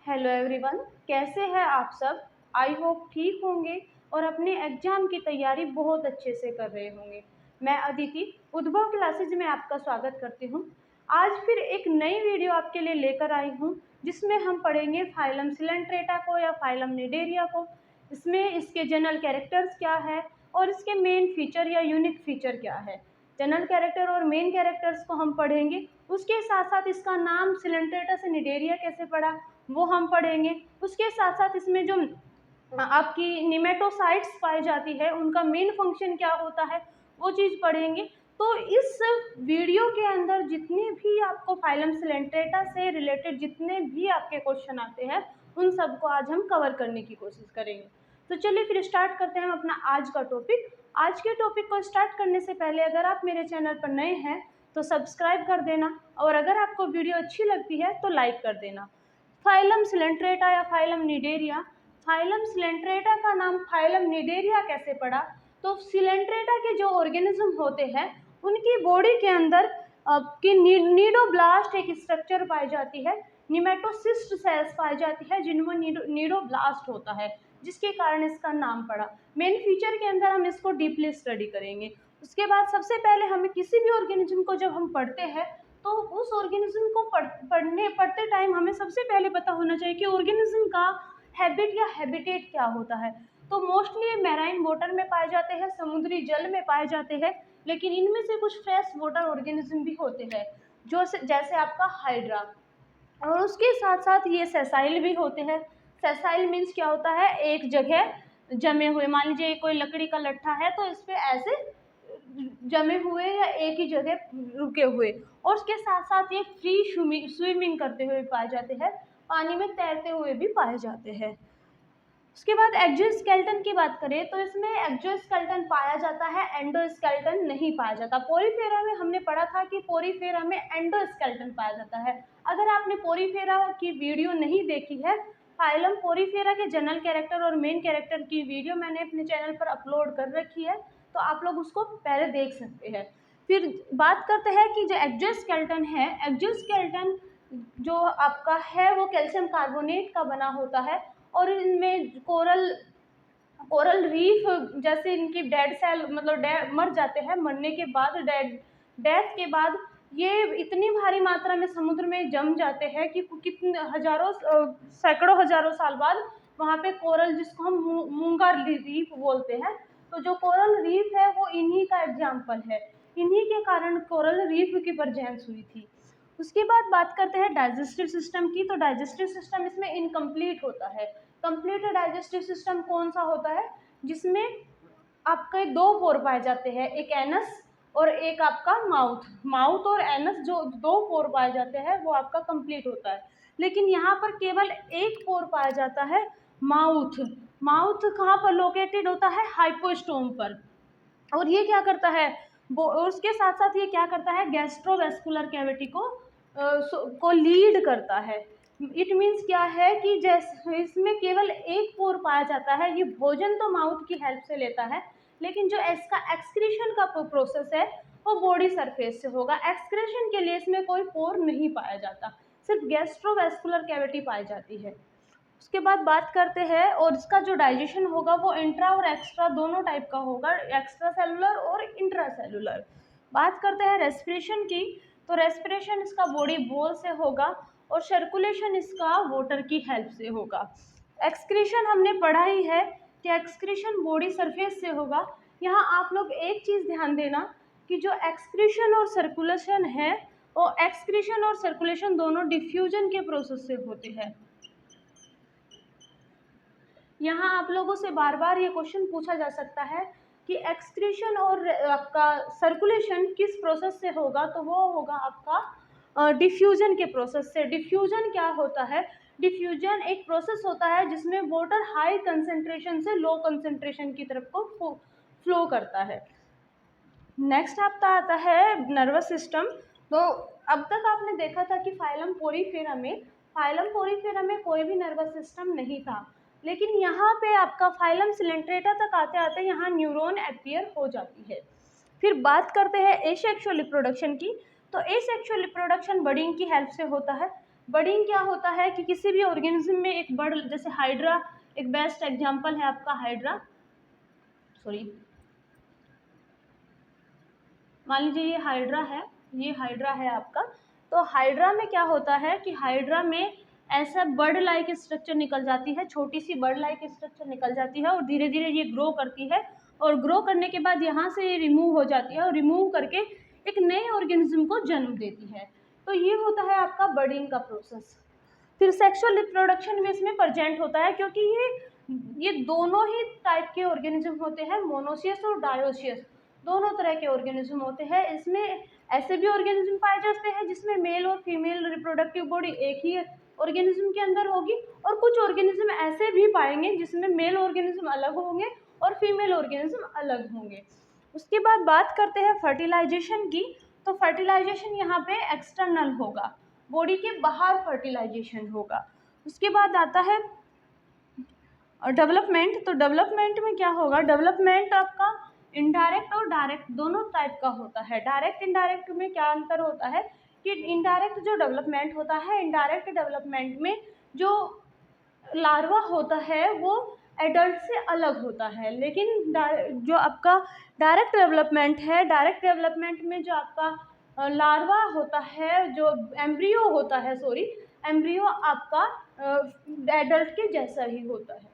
Hello everyone, कैसे हैं आप सब। आई होप ठीक होंगे और अपने एग्जाम की तैयारी बहुत अच्छे से कर रहे होंगे। मैं अदिति उद्भव क्लासेज में आपका स्वागत करती हूँ। आज फिर एक नई वीडियो आपके लिए लेकर आई हूँ जिसमें हम पढ़ेंगे फाइलम सिलेंट्रेटा को या फाइलम निडेरिया को। इसमें इसके जनरल कैरेक्टर्स क्या है और इसके मेन फीचर या यूनिक फीचर क्या है। जनरल कैरेक्टर और मेन कैरेक्टर्स को हम पढ़ेंगे, उसके साथ साथ इसका नाम सिलेंट्रेटा से निडेरिया कैसे पड़ा वो हम पढ़ेंगे। उसके साथ साथ इसमें जो आपकी निमेटोसाइट्स पाई जाती है उनका मेन फंक्शन क्या होता है वो चीज़ पढ़ेंगे। तो इस वीडियो के अंदर जितने भी आपको फाइलम सिलेंट्रेटा से रिलेटेड जितने भी आपके क्वेश्चन आते हैं उन सबको आज हम कवर करने की कोशिश करेंगे। तो चलिए फिर स्टार्ट करते हैं अपना आज का टॉपिक। आज के टॉपिक को स्टार्ट करने से पहले अगर आप मेरे चैनल पर नए हैं तो सब्सक्राइब कर देना और अगर आपको वीडियो अच्छी लगती है तो लाइक कर देना। फाइलम सिलेंट्रेटा या फाइलम निडेरिया। फाइलम सिलेंट्रेटा का नाम फाइलम निडेरिया कैसे पड़ा? तो सिलेंट्रेटा के जो ऑर्गेनिज्म होते हैं उनकी बॉडी के अंदर की नीडोब्लास्ट एक स्ट्रक्चर पाई जाती है, निमेटोसिस्ट सेल्स पाई जाती है जिनमें नीडोब्लास्ट होता है, जिसके कारण इसका नाम पड़ा। मेन फीचर के अंदर हम इसको डीपली स्टडी करेंगे। उसके बाद सबसे पहले हमें किसी भी ऑर्गेनिज्म को जब हम पढ़ते हैं तो उस ऑर्गेनिज्म को पढ़ते टाइम हमें सबसे पहले पता होना चाहिए कि ऑर्गेनिज्म का हैबिट या हैबिटेट क्या होता है। तो मोस्टली ये मैराइन वाटर में पाए जाते हैं, समुद्री जल में पाए जाते हैं, लेकिन इनमें से कुछ फ्रेश वाटर ऑर्गेनिज्म भी होते हैं जो जैसे आपका हाइड्रा, और उसके साथ साथ ये सेसाइल भी होते हैं। सेसाइल मीन्स क्या होता है, एक जगह जमे हुए। मान लीजिए कोई लकड़ी का लट्ठा है तो इस पे ऐसे जमे हुए या एक ही जगह रुके हुए, और उसके साथ साथ ये फ्री स्विमिंग करते हुए पाए जाते हैं, पानी में तैरते हुए भी पाए जाते हैं। उसके बाद एक्सोस्केलेटन की बात करें तो इसमें एक्सोस्केलेटन पाया जाता है, एंडोस्केलेटन नहीं पाया जाता। पोरीफेरा में हमने पढ़ा था कि पोरीफेरा में एंडोस्केलेटन पाया जाता है। अगर आपने पोरीफेरा की वीडियो नहीं देखी है, फाइलम पोरीफेरा के जनरल कैरेक्टर और मेन कैरेक्टर की वीडियो मैंने अपने चैनल पर अपलोड कर रखी है, तो आप लोग उसको पहले देख सकते हैं। फिर बात करते हैं कि जो एक्सोस्केलेटन है, एक्सोस्केलेटन जो आपका है वो कैल्शियम कार्बोनेट का बना होता है, और इनमें कोरल रीफ जैसे इनकी डेड सेल मतलब मर जाते हैं, मरने के बाद डेथ के बाद ये इतनी भारी मात्रा में समुद्र में जम जाते हैं कि कितने हजारों सैकड़ों हजारों साल बाद वहाँ पे कोरल, जिसको हम मूंगा रीफ बोलते हैं, तो जो कोरल रीफ है वो इन्हीं का एग्जाम्पल है। इन्हीं के कारण कोरल रीफ की परजेंस हुई थी। उसके बाद बात करते हैं डाइजेस्टिव सिस्टम की। तो डाइजेस्टिव सिस्टम इसमें इनकम्प्लीट होता है। कंप्लीट डाइजेस्टिव सिस्टम कौन सा होता है? जिसमें आपके दो पोर पाए जाते हैं, एक एनस और एक आपका माउथ। माउथ और एनस जो दो पोर पाए जाते हैं वो आपका कंप्लीट होता है, लेकिन यहाँ पर केवल एक पोर पाया जाता है, माउथ। माउथ कहाँ पर लोकेटेड होता है? हाइपोस्टोम पर। और ये क्या करता है, और उसके साथ साथ ये क्या करता है, गैस्ट्रोवेस्कुलर कैविटी को लीड करता है। इट मीन्स क्या है कि जैसे इसमें केवल एक पोर पाया जाता है। ये भोजन तो माउथ की हेल्प से लेता है, लेकिन जो इसका एक्सक्रीशन का प्रोसेस है वो बॉडी सरफेस से होगा। एक्सक्रीशन के लिए इसमें कोई पोर नहीं पाया जाता, सिर्फ गैस्ट्रोवेस्कुलर कैविटी पाई जाती है। उसके बाद बात करते हैं, और इसका जो डाइजेशन होगा वो इंट्रा और एक्स्ट्रा दोनों टाइप का होगा, एक्स्ट्रा सेलुलर और इंट्रा सेलुलर। बात करते हैं रेस्पिरेशन की। तो रेस्पिरेशन इसका बॉडी वॉल से होगा और सर्कुलेशन इसका वाटर की हेल्प से होगा। एक्सक्रीशन हमने पढ़ा ही है कि एक्सक्रीशन बॉडी सरफेस से होगा। यहाँ आप लोग एक चीज़ ध्यान देना कि जो एक्सक्रीशन और सर्कुलेशन है वो एक्सक्रीशन और सर्कुलेशन दोनों डिफ्यूजन के प्रोसेस से होते हैं। यहाँ आप लोगों से बार बार ये क्वेश्चन पूछा जा सकता है कि एक्सक्रीशन और आपका सर्कुलेशन किस प्रोसेस से होगा, तो वो होगा आपका डिफ्यूजन के प्रोसेस से। डिफ्यूजन क्या होता है? डिफ्यूजन एक प्रोसेस होता है जिसमें वाटर हाई कंसंट्रेशन से लो कंसंट्रेशन की तरफ को फ्लो करता है। नेक्स्ट आपका आता है नर्वस सिस्टम। तो अब तक आपने देखा था कि फाइलम पोरीफेरा में कोई भी नर्वस सिस्टम नहीं था, लेकिन यहाँ पे आपका फाइलम सिलेंट्रेटा तक आते आते यहाँ न्यूरॉन अपीयर हो जाती है। फिर बात करते हैं एसेक्सुअल रिप्रोडक्शन की। तो एसेक्सुअल रिप्रोडक्शन बर्डिंग की हेल्प से होता है। बर्डिंग क्या होता है कि किसी भी ऑर्गेनिज्म में एक बर्ड, जैसे हाइड्रा एक बेस्ट एग्जांपल है आपका हाइड्रा, मान लीजिए ये हाइड्रा है आपका। तो हाइड्रा में क्या होता है कि हाइड्रा में ऐसा बर्ड लाइक स्ट्रक्चर निकल जाती है, छोटी सी बर्ड लाइक स्ट्रक्चर निकल जाती है और धीरे धीरे ये ग्रो करती है और ग्रो करने के बाद यहाँ से ये रिमूव हो जाती है और रिमूव करके एक नए ऑर्गेनिज्म को जन्म देती है। तो ये होता है आपका बर्डिंग का प्रोसेस। फिर सेक्सुअल रिप्रोडक्शन भी इसमें प्रेजेंट होता है, क्योंकि ये दोनों ही टाइप के ऑर्गेनिज्म होते हैं, मोनोसियस और डायोसियस, दोनों तरह के ऑर्गेनिज्म होते हैं। इसमें ऐसे भी ऑर्गेनिज्म पाए जाते हैं जिसमें मेल और फीमेल रिप्रोडक्टिव बॉडी एक ही ऑर्गेनिज्म के अंदर होगी, और कुछ ऑर्गेनिज्म ऐसे भी पाएंगे जिसमें मेल ऑर्गेनिज्म अलग होंगे और फीमेल ऑर्गेनिज्म अलग होंगे। उसके बाद बात करते हैं फर्टिलाइजेशन की। तो फर्टिलाइजेशन यहाँ पे एक्सटर्नल होगा, बॉडी के बाहर फर्टिलाइजेशन होगा। उसके बाद आता है डेवलपमेंट। तो डेवलपमेंट में क्या होगा, डेवलपमेंट आपका इनडायरेक्ट और डायरेक्ट दोनों टाइप का होता है। डायरेक्ट इनडायरेक्ट में क्या अंतर होता है कि इनडायरेक्ट जो डेवलपमेंट होता है, इनडायरेक्ट डेवलपमेंट में जो लार्वा होता है वो एडल्ट से अलग होता है, लेकिन जो आपका डायरेक्ट डेवलपमेंट है, डायरेक्ट डेवलपमेंट में जो आपका लार्वा होता है, जो एम्ब्रियो होता है, एम्ब्रियो आपका एडल्ट के जैसा ही होता है।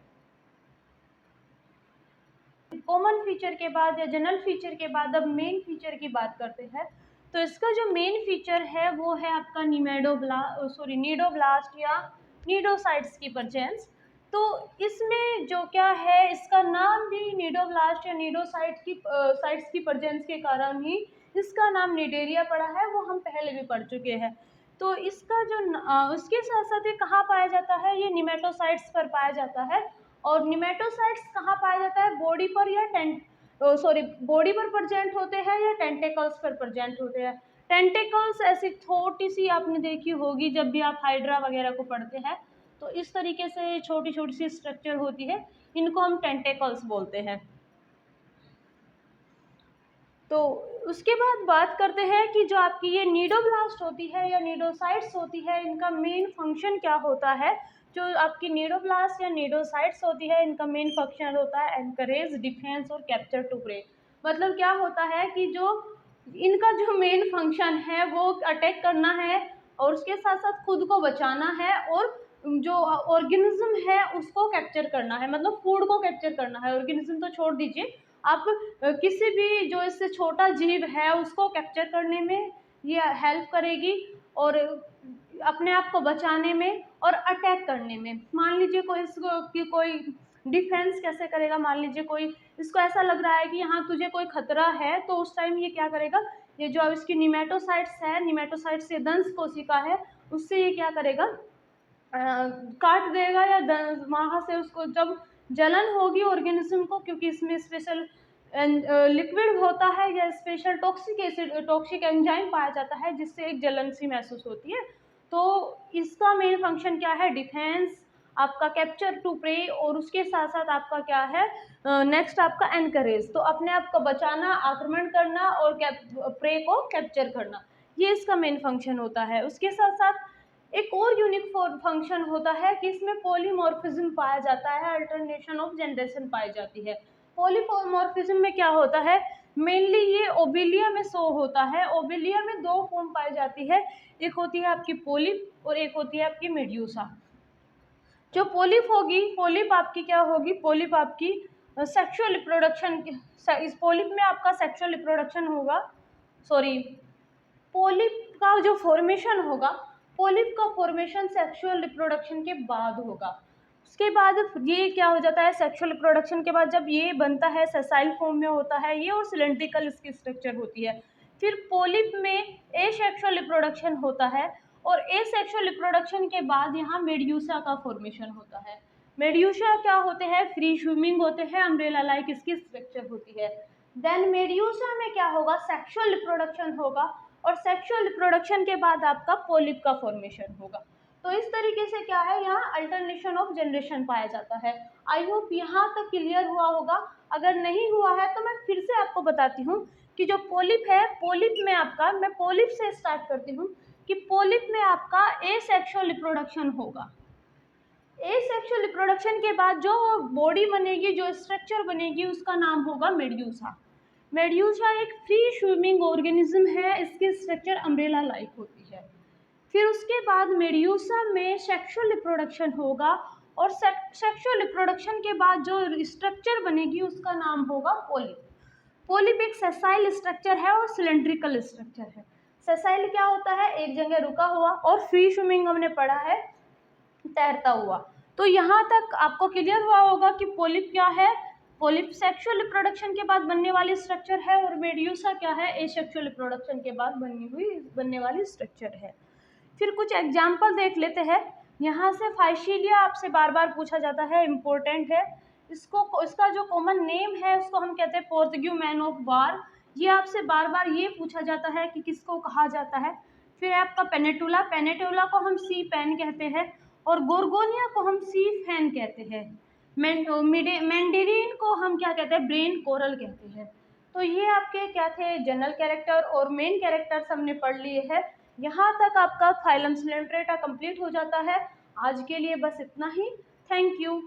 कॉमन फीचर के बाद या जनरल फीचर के बाद अब मेन फीचर की बात करते हैं। तो इसका जो मेन फीचर है वो है आपका नीडोब्लास्ट या नीडोसाइट्स की प्रेजेंस। तो इसमें जो क्या है, इसका नाम भी नीडोब्लास्ट या साइट्स की प्रेजेंस के कारण ही इसका नाम निडेरिया पड़ा है, वो हम पहले भी पढ़ चुके हैं। तो इसका जो उसके साथ साथ ये कहाँ पाया जाता है, ये निमेटोसाइट्स पर पाया जाता है। और निमेटोसाइट्स कहाँ पाया जाता है, बॉडी पर या बॉडी पर प्रेजेंट होते हैं या टेंटेकल्स पर प्रेजेंट होते हैं। टेंटेकल्स ऐसी छोटी सी आपने देखी होगी जब भी आप हाइड्रा वगैरह को पढ़ते हैं, तो इस तरीके से छोटी छोटी सी स्ट्रक्चर होती है, इनको हम टेंटेकल्स बोलते हैं। तो उसके बाद बात करते हैं कि जो आपकी ये नीडोब्लास्ट होती है या नीडोसाइट्स होती है, इनका मेन फंक्शन क्या होता है। जो आपकी नीडोब्लास्ट या नीडोसाइट्स होती है, इनका मेन फंक्शन होता है एनकरेज, डिफेंस और कैप्चर टू प्रे। मतलब क्या होता है कि जो इनका जो मेन फंक्शन है वो अटैक करना है और उसके साथ साथ खुद को बचाना है, और जो ऑर्गेनिज्म है उसको कैप्चर करना है, मतलब फूड को कैप्चर करना है। ऑर्गेनिज्म तो छोड़ दीजिए, आप किसी भी जो इससे छोटा जीव है उसको कैप्चर करने में ये हेल्प करेगी, और अपने आप को बचाने में और अटैक करने में। मान लीजिए कोई डिफेंस कैसे करेगा, मान लीजिए कोई इसको ऐसा लग रहा है कि यहाँ तुझे कोई खतरा है, तो उस टाइम ये क्या करेगा, ये जो अब इसकी निमेटोसाइट्स ये दंश कोशिका है, उससे ये क्या करेगा, काट देगा या वहाँ से उसको जब जलन होगी ऑर्गेनिज्म को, क्योंकि इसमें स्पेशल लिक्विड होता है या स्पेशल टॉक्सिक एंजाइम पाया जाता है जिससे एक जलन सी महसूस होती है। तो इसका मेन फंक्शन क्या है, डिफेंस, आपका कैप्चर टू प्रे, और उसके साथ साथ आपका क्या है नेक्स्ट आपका एनकरेज, तो अपने आप को बचाना, आक्रमण करना और प्रे को कैप्चर करना, ये इसका मेन फंक्शन होता है। उसके साथ साथ एक और यूनिक फंक्शन होता है कि इसमें पॉलीमॉर्फिज्म पाया जाता है, अल्टरनेशन ऑफ जनरेशन पाई जाती है। पॉलीमॉर्फिज्म में क्या होता है, मेनली ये ओबिलिया में शो होता है। ओबिलिया में दो फॉर्म पाई जाती है, एक होती है आपकी पोलिप और एक होती है आपकी मेड्यूसा। जो पोलिप आपकी क्या होगी, पोलिप आपकी सेक्सुअल रिप्रोडक्शन, इस पोलिप में आपका सेक्सुअल रिप्रोडक्शन होगा, पोलिप का जो फॉर्मेशन होगा, पोलिप का फॉर्मेशन सेक्सुअल रिप्रोडक्शन के बाद होगा। उसके बाद ये क्या हो जाता है, सेक्सुअल रिप्रोडक्शन के बाद जब ये बनता है सेसाइल फॉर्म में होता है ये, और सिलेंड्रिकल इसकी स्ट्रक्चर होती है। फिर पोलिप में एसेक्सुअल रिप्रोडक्शन होता है, और एसेक्सुअल रिप्रोडक्शन के बाद यहाँ मेड्यूसा का फॉर्मेशन होता है। मेड्यूसा क्या होते हैं, फ्री स्विमिंग होते हैं, अम्ब्रेला लाइक इसकी स्ट्रक्चर होती है। देन मेड्यूसा में क्या होगा, सेक्सुअल रिप्रोडक्शन होगा, और सेक्सुअल रिप्रोडक्शन के बाद आपका पोलिप का फॉर्मेशन होगा। तो इस तरीके से क्या है, यहाँ अल्टरनेशन ऑफ जनरेशन पाया जाता है। आई होप यहाँ तक क्लियर हुआ होगा। अगर नहीं हुआ है तो मैं फिर से आपको बताती हूँ कि जो पोलिप है, पोलिप में आपका, मैं पोलिप से स्टार्ट करती हूँ कि पोलिप में आपका एसेक्सुअल रिप्रोडक्शन होगा। एसेक्सुअल रिप्रोडक्शन के बाद जो बॉडी बनेगी, जो स्ट्रक्चर बनेगी, उसका नाम होगा मेड्यूसा। मेड्यूसा एक फ्री स्विमिंग ऑर्गेनिज्म है, इसकी स्ट्रक्चर अम्ब्रेला लाइक होती है। फिर उसके बाद मेड्यूसा में सेक्सुअल रिप्रोडक्शन होगा और सेक्सुअल रिप्रोडक्शन के बाद जो स्ट्रक्चर बनेगी उसका नाम होगा पोलिप। पोलिप एक सेसाइल स्ट्रक्चर है और सिलेंड्रिकल स्ट्रक्चर है। सेसाइल क्या होता है? एक जगह रुका हुआ, और फ्री स्विमिंग हमने पढ़ा है तैरता हुआ। तो यहाँ तक आपको क्लियर हुआ होगा कि पोलिप क्या है। पोलिप सेक्सुअल रिप्रोडक्शन के बाद बनने वाली स्ट्रक्चर है और मेड्यूसा क्या है? एसेक्सुअल रिप्रोडक्शन के बाद बनने वाली स्ट्रक्चर है। फिर कुछ एग्जाम्पल देख लेते हैं। यहाँ से फाइशीलिया आपसे बार बार पूछा जाता है, इम्पोर्टेंट है। इसका जो कॉमन नेम है उसको हम कहते हैं पोर्तुगीज मैन ऑफ वार। ये आपसे बार बार ये पूछा जाता है कि किसको कहा जाता है। फिर आपका पेनेटुला, पेनेटुला को हम सी पेन कहते हैं और गोर्गोनिया को हम सी फैन कहते हैं। मैंडेरिन को हम क्या कहते हैं? ब्रेन कोरल कहते हैं। तो ये आपके क्या थे? जनरल कैरेक्टर और मेन कैरेक्टर्स हमने पढ़ लिए हैं। यहाँ तक आपका फाइलम सिलेंट्रेटा कंप्लीट हो जाता है। आज के लिए बस इतना ही। Thank you.